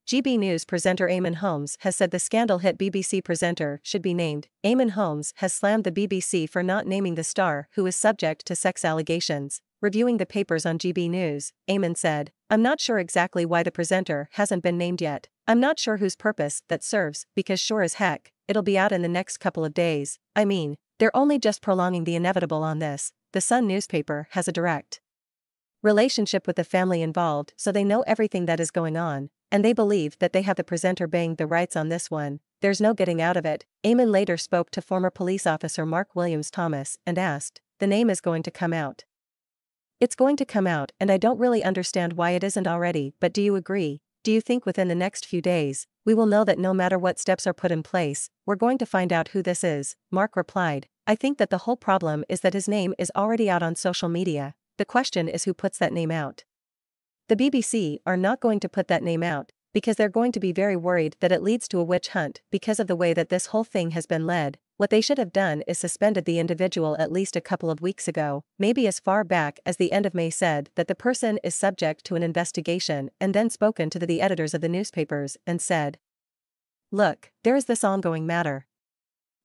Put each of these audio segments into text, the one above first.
GB News presenter Eamonn Holmes has said the scandal-hit BBC presenter should be named. Eamonn Holmes has slammed the BBC for not naming the star who is subject to sex allegations. Reviewing the papers on GB News, Eamonn said, "I'm not sure exactly why the presenter hasn't been named yet. I'm not sure whose purpose that serves, because sure as heck, it'll be out in the next couple of days. I mean, they're only just prolonging the inevitable on this. The Sun newspaper has a direct relationship with the family involved, so they know everything that is going on, and they believe that they have the presenter banged the rights on this one. There's no getting out of it." Eamonn later spoke to former police officer Mark Williams Thomas and asked, "The name is going to come out. It's going to come out, and I don't really understand why it isn't already, but do you agree? Do you think within the next few days, we will know that no matter what steps are put in place, we're going to find out who this is?" Mark replied, "I think that the whole problem is that his name is already out on social media. The question is who puts that name out. The BBC are not going to put that name out, because they're going to be very worried that it leads to a witch hunt because of the way that this whole thing has been led. What they should have done is suspended the individual at least a couple of weeks ago, maybe as far back as the end of May, said that the person is subject to an investigation, and then spoken to the editors of the newspapers and said, look, there is this ongoing matter.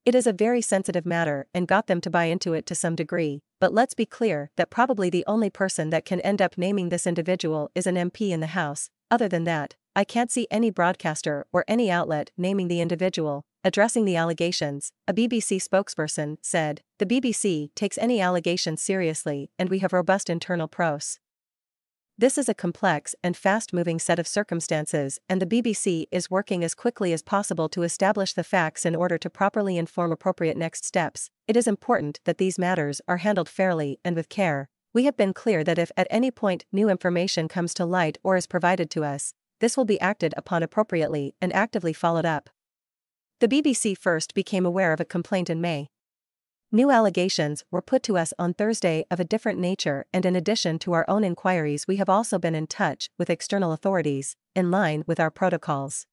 It is a very sensitive matter, and got them to buy into it to some degree, but let's be clear that probably the only person that can end up naming this individual is an MP in the House. Other than that, I can't see any broadcaster or any outlet naming the individual." Addressing the allegations, a BBC spokesperson said, "The BBC takes any allegations seriously, and we have robust internal process. This is a complex and fast-moving set of circumstances, and the BBC is working as quickly as possible to establish the facts in order to properly inform appropriate next steps. It is important that these matters are handled fairly and with care. We have been clear that if at any point new information comes to light or is provided to us, this will be acted upon appropriately and actively followed up." The BBC first became aware of a complaint in May. New allegations were put to us on Thursday of a different nature, and in addition to our own inquiries, we have also been in touch with external authorities, in line with our protocols.